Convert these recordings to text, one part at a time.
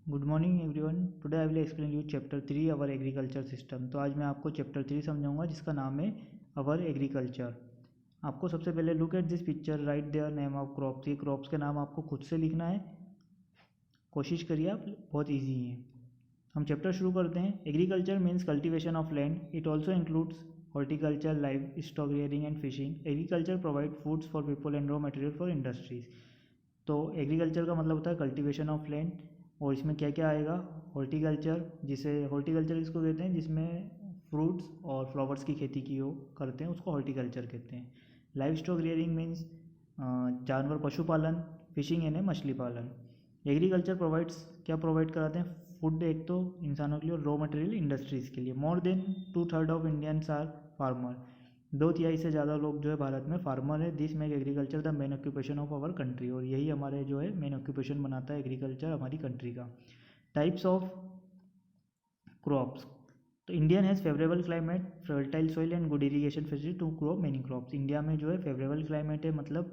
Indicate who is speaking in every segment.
Speaker 1: Good morning everyone. Today I will explain you chapter 3 our agriculture system. तो आज मैं आपको चैप्टर 3 समझाऊंगा जिसका नाम है अवर एग्रीकल्चर। आपको सबसे पहले look at this picture, right their name of crops. ये क्रॉप्स के नाम आपको खुद से लिखना है, कोशिश करिए आप, बहुत ईजी है। हम चैप्टर शुरू करते हैं। Agriculture means cultivation of land. It also includes horticulture, live stock rearing and fishing. Agriculture provide foods for people and raw material for industries. तो एग्रीकल्चर का मतलब होता है कल्टीवेशन ऑफ लैंड, और इसमें क्या क्या आएगा? हॉर्टिकल्चर, जिसे हॉर्टिकल्चर इसको कहते हैं जिसमें फ्रूट्स और फ्लावर्स की खेती की हो करते हैं, उसको हॉर्टिकल्चर कहते हैं। लाइव स्टॉक रियरिंग मीन्स जानवर पशुपालन। फिशिंग यानी मछली पालन। एग्रीकल्चर प्रोवाइड्स, क्या प्रोवाइड कराते हैं? फूड, एक तो इंसानों के लिए, और रॉ मटेरियल इंडस्ट्रीज़ के लिए। More than 2/3 of Indians are farmer. 2/3 से ज़्यादा लोग जो है भारत में फार्मर है। This make agriculture the main occupation of our country. और यही हमारे जो है मेन ऑक्यूपेशन बनाता है एग्रीकल्चर हमारी कंट्री का। Types of crops. तो Indian has favourable climate, fertile soil and good irrigation facility to grow many crops. India में जो है फेवरेबल क्लाइमेट है, मतलब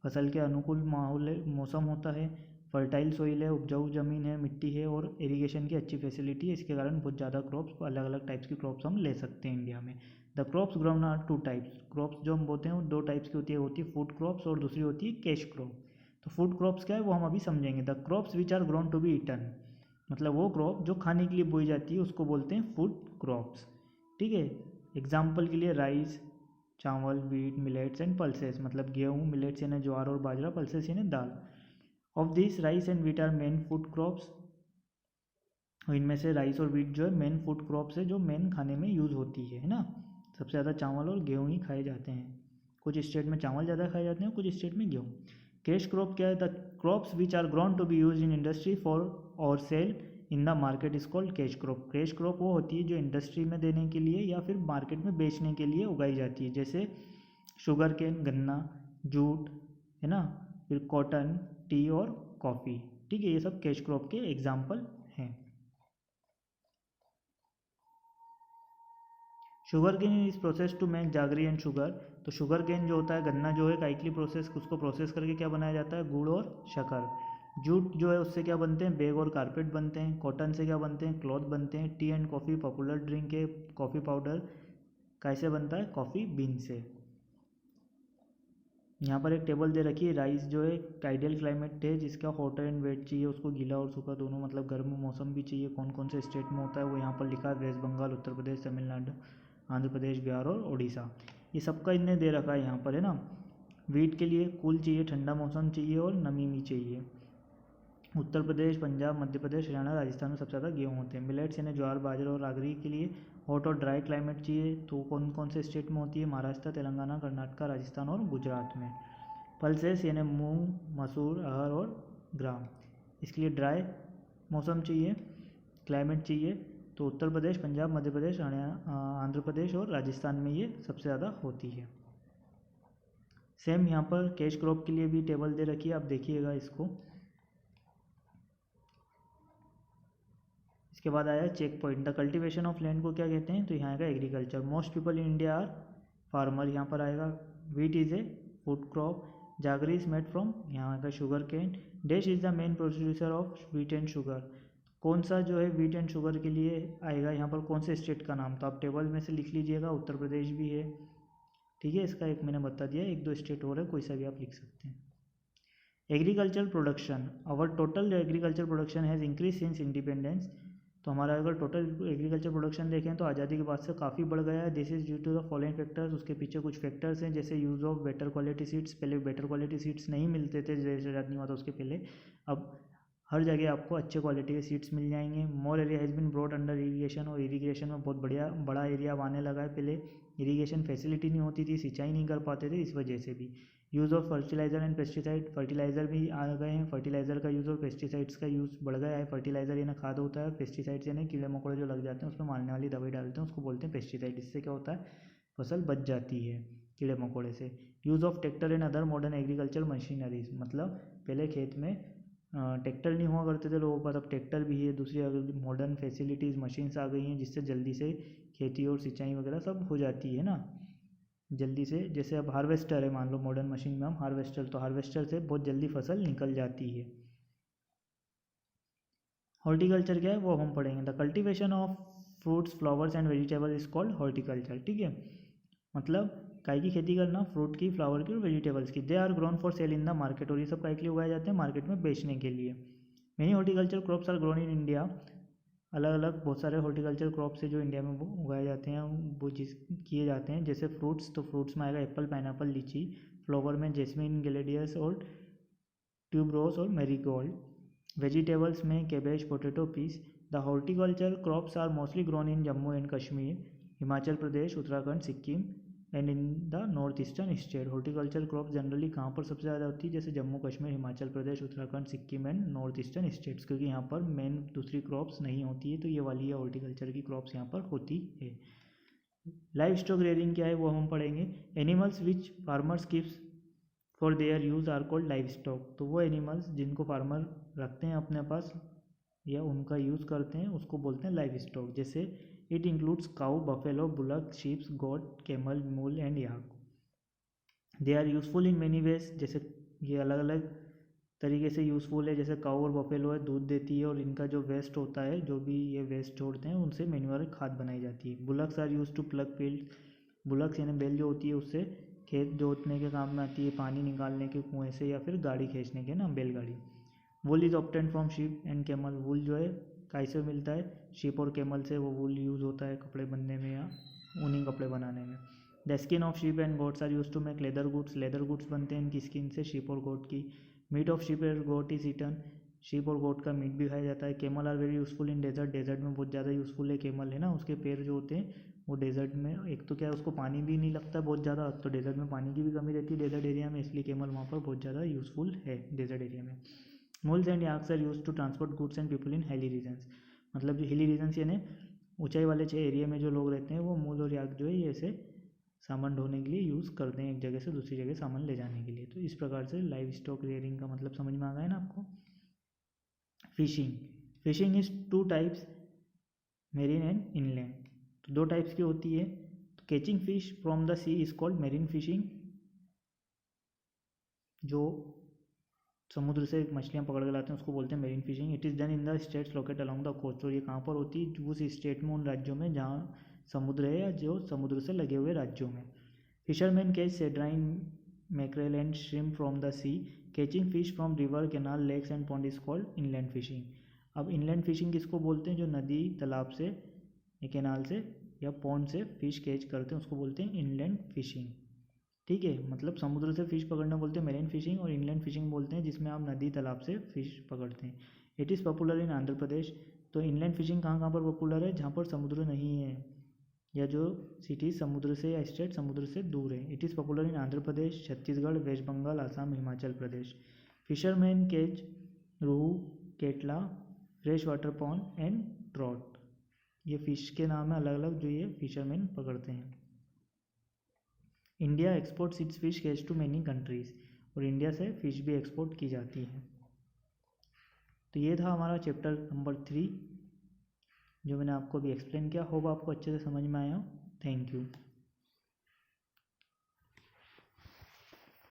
Speaker 1: फसल के अनुकूल माहौल है, मौसम होता है। फर्टाइल सॉइल है, उपजाऊ ज़मीन है, मिट्टी है, और इरीगेशन की अच्छी फैसिलिटी है। इसके कारण बहुत ज़्यादा क्रॉप्स, अलग अलग टाइप्स की क्रॉप्स हम ले सकते हैं इंडिया में। The crops grown are 2 types. Crops जो हम बोलते हैं वो 2 टाइप्स की होती है फूड क्रॉप्स और दूसरी होती है कैश क्रॉप। तो फूड क्रॉप्स क्या है वो हम अभी समझेंगे। The crops which are grown to be eaten, मतलब वो क्रॉप जो खाने के लिए बोई जाती है उसको बोलते हैं फूड क्रॉप्स। ठीक है। एग्जाम्पल के लिए राइस, चावल, वीट, मिलेट्स एंड पल्सेस, मतलब गेहूँ, मिलेट्स यानी ज्वार और बाजरा, पल्सेस यानी दाल। Of this rice and wheat are main food crops. इनमें से राइस और वीट जो है मेन फूड क्रॉप्स है, जो मेन खाने में यूज़ होती है ना। सबसे ज़्यादा चावल और गेहूँ ही खाए जाते हैं। कुछ स्टेट में चावल ज़्यादा खाए जाते हैं, कुछ स्टेट में गेहूँ। कैश क्रॉप क्या है? The crops which are grown to be use in industry for और sale in the market is called cash crop. Cash crop वो होती है जो इंडस्ट्री में देने के लिए या फिर मार्केट में बेचने के लिए उगाई जाती है, जैसे शुगर केन, गन्ना, जूट, है ना, फिर कॉटन, टी और कॉफ़ी। ठीक है, ये सब कैश क्रॉप के एग्जाम्पल हैं। Sugar cane is process to make jaggery and sugar. तो शुगर केन जो होता है, गन्ना जो है काइटली प्रोसेस, उसको प्रोसेस करके क्या बनाया जाता है? गुड़ और शक्कर। जूट जो है उससे क्या बनते हैं? बैग और कारपेट बनते हैं। कॉटन से क्या बनते हैं? क्लॉथ बनते हैं। T and coffee popular drink है। कॉफ़ी पाउडर कैसे बनता है? कॉफ़ी बीन से। यहाँ पर एक टेबल दे रखी है। राइस जो है आइडियल क्लाइमेट है जिसका हॉट एंड वेट चाहिए, उसको गीला और सूखा दोनों, मतलब गर्म मौसम भी चाहिए। कौन कौन से स्टेट में होता है वो यहाँ पर लिखा है। वेस्ट बंगाल, उत्तर प्रदेश, तमिलनाडु, आंध्र प्रदेश, बिहार और उड़ीसा। ये सबका इन्हें दे रखा है यहाँ पर, है ना। वीट के लिए कूल चाहिए, ठंडा मौसम चाहिए और नमी भी चाहिए। उत्तर प्रदेश, पंजाब, मध्य प्रदेश, हरियाणा, राजस्थान में सबसे ज़्यादा गेहूँ होते हैं। मिलेट्स यानी ज्वार, बाजरा और रागरी के लिए हॉट और ड्राई क्लाइमेट चाहिए। तो कौन कौन से स्टेट में होती है? महाराष्ट्र, तेलंगाना, कर्नाटक, राजस्थान और गुजरात में। पल्सेस यानी मूंग, मसूर, अरहर और ग्राम, इसके लिए ड्राई मौसम चाहिए, क्लाइमेट चाहिए। तो उत्तर प्रदेश, पंजाब, मध्य प्रदेश, हरियाणा, आंध्र प्रदेश और राजस्थान में ये सबसे ज़्यादा होती है। सेम यहाँ पर कैश क्रॉप के लिए भी टेबल दे रखी है, आप देखिएगा इसको। इसके बाद आया check point. The cultivation of land को क्या कहते हैं? तो यहाँ आएगा agriculture. Most people in India are farmer, यहाँ पर आएगा। Wheat is a food crop. Jaggery is made from, यहाँ आएगा sugar cane. Dash is the main producer of wheat and sugar. कौन सा जो है वीट एंड शुगर के लिए आएगा? यहाँ पर कौन से स्टेट का नाम? तो आप टेबल में से लिख लीजिएगा। उत्तर प्रदेश भी है, ठीक है, इसका एक मैंने बता दिया। 1-2 स्टेट और है, कोई सा भी आप लिख सकते हैं। Agriculture production, our total agriculture production has increase since independence. तो हमारा अगर टोटल एग्रीकल्चर प्रोडक्शन देखें तो आज़ादी के बाद से काफ़ी बढ़ गया है। This is due to the following factors. उसके पीछे कुछ फैक्टर्स हैं, जैसे use of better quality seeds. पहले बेटर क्वालिटी सीड्स नहीं मिलते थे, जैसे आज़ादी नहीं हुआ था उसके पहले। अब हर जगह आपको अच्छे क्वालिटी के सीड्स मिल जाएंगे। More area has been brought under irrigation, और इरीगेशन में बहुत बड़ा एरिया अब आने लगा है। पहले इरीगेशन फैसिलिटी नहीं होती थी, सिंचाई नहीं कर पाते थे, इस वजह से भी। Use of fertiliser and pesticide, fertiliser भी आ गए हैं। फर्टिलाइज़र का यूज़ और पेस्टिसाइड्स का यूज़ बढ़ गया है। फर्टिलाइज़र यानी खाद होता है, पेस्टिसाइड्स यानी कीड़े मकोड़े जो लग जाते हैं उसमें मारने वाली दवाई डालते हैं, उसको बोलते हैं पेस्टिसाइड। इससे क्या होता है? फसल बच जाती है कीड़े मकोड़े से। Use of tractor and other modern agriculture machineries, मतलब पहले खेत में ट्रैक्टर नहीं हुआ करते थे लोगों के पास, अब ट्रैक्टर भी है। दूसरी अगर मॉडर्न फैसिलिटीज़, मशीन्स आ गई हैं जिससे जल्दी से खेती और सिंचाई वगैरह सब हो जाती है ना, जल्दी से। जैसे अब हार्वेस्टर है, मान लो मॉडर्न मशीन में हम हार्वेस्टर, तो हार्वेस्टर से बहुत जल्दी फसल निकल जाती है। हॉर्टिकल्चर क्या है वो हम पढ़ेंगे। The cultivation of fruits flowers and vegetable is called horticulture. ठीक है, मतलब काय की खेती करना, फ्रूट की, फ्लावर की और वेजिटेबल्स की। They are grown for sale in the market, और ये सब काय के लिए उगाए जाते हैं, मार्केट में बेचने के लिए। Many horticulture crops are grown in India, अलग अलग बहुत सारे हॉर्टिकल्चर क्रॉप्स है जो इंडिया में उगाए जाते हैं, वो जिस किए जाते हैं। जैसे फ्रूट्स, तो फ्रूट्स में आएगा एप्पल, पाइनएप्पल, लीची। फ्लावर में जैस्मिन, ग्लेडियस और ट्यूबरोज और मैरीगोल्ड। वेजिटेबल्स में cabbage, potato, peas. The horticulture crops are mostly grown in Jammu and Kashmir, Himachal Pradesh, Uttarakhand, Sikkim and in the north eastern state. Horticulture crop generally कहाँ पर सबसे ज़्यादा होती है, जैसे Jammu Kashmir, Himachal Pradesh, Uttarakhand, Sikkim and north eastern states, क्योंकि यहाँ पर मेन दूसरी क्रॉप्स नहीं होती है, तो ये वाली है हॉर्टिकल्चर की क्रॉप्स यहाँ पर होती है। लाइव स्टॉक रेयरिंग क्या है वो हम पढ़ेंगे। Animals which farmers keeps for their use are called livestock. तो वो एनिमल्स जिनको फार्मर रखते हैं अपने पास या उनका यूज़ करते हैं उसको बोलते हैं लाइव स्टॉक। जैसे it includes cow, buffalo, bullock, sheeps, goat, camel, mule and yak. They are useful in many ways, जैसे ये अलग अलग तरीके से यूज़फुल है। जैसे काउ और बफेलो है, दूध देती है और इनका जो वेस्ट होता है, जो भी ये वेस्ट छोड़ते हैं, उनसे मैन्योर खाद बनाई जाती है। Bullocks are use to plough field, bullocks यानी बैल जो होती है उससे खेत जोतने के काम में आती है, पानी निकालने के कुएं से या फिर गाड़ी खींचने के ना, बैलगाड़ी। Wool is obtain from sheep and camel, wool जो है गाय से मिलता है, शीप और कैमल से वो वुल यूज़ होता है कपड़े बनने में या ऊनी कपड़े बनाने में। The skin of sheep and goats are use to make leather goods, leather goods बनते हैं इनकी स्किन से, शीप और गोट की। Meat of sheep and goat is eaten, sheep और गोट का मीट भी खाया जाता है। Camel are very useful in desert, desert में बहुत ज़्यादा यूजफुल है कैमल, है ना। उसके पैर जो होते हैं वो डेजर्ट में, एक तो क्या है उसको पानी भी नहीं लगता बहुत ज़्यादा, तो डेजर्ट में पानी की भी कमी रहती है डेजर्ट एरिया में, इसलिए कैमल वहाँ पर बहुत ज़्यादा यूजफुल है डेजर्ट एरिया में। Mules and yaks are use to transport goods and people in hilly regions, मतलब जो हिली रीजन्स यानी ऊंचाई वाले एरिया में जो लोग रहते हैं वो मूल और याक जो है ये ऐसे सामान ढोने के लिए यूज़ करते हैं, एक जगह से दूसरी जगह सामान ले जाने के लिए। तो इस प्रकार से लाइव स्टॉक रेयरिंग का मतलब समझ में आ गया ना आपको। Fishing, fishing is two types, marine and inland. तो दो टाइप्स की होती है। तो catching fish from the sea is called marine fishing, जो समुद्र से मछलियाँ पकड़ के लाते हैं उसको बोलते हैं marine fishing. It is done in the states locate along the coast, और ये कहाँ पर होती है, उस स्टेट में, उन राज्यों में जहाँ समुद्र है या जो समुद्र से लगे हुए राज्यों में। Fisherman catch sardine, mackerel and shrimp from the sea, catching fish from river, canal, lakes and pond is called inland fishing. अब इनलैंड फिशिंग किसको बोलते हैं, जो नदी, तालाब से या कैनाल से या पॉन्ड से फिश कैच करते हैं उसको बोलते हैं इनलैंड फिशिंग। ठीक है, मतलब समुद्र से फिश पकड़ना बोलते हैं मेरीन फिशिंग, और इनलैंड फिशिंग बोलते हैं जिसमें आप नदी, तालाब से फिश पकड़ते हैं। It is popular in Andhra Pradesh. तो इनलैंड फिशिंग कहाँ कहाँ पर पॉपुलर है, जहाँ पर समुद्र नहीं है या जो सिटीज समुद्र से या स्टेट समुद्र से दूर है। It is popular in Andhra Pradesh, Chhattisgarh, West Bengal, Assam, Himachal Pradesh. Fisherman catch rohu, catla, fresh water pond and trout, ये फिश के नाम है अलग अलग जो ये फिशरमैन पकड़ते हैं। India exports its fish catch to many countries, और इंडिया से फिश भी एक्सपोर्ट की जाती है। तो ये था हमारा चैप्टर नंबर 3 जो मैंने आपको अभी एक्सप्लेन किया। होप आपको अच्छे से समझ में आया। Thank you.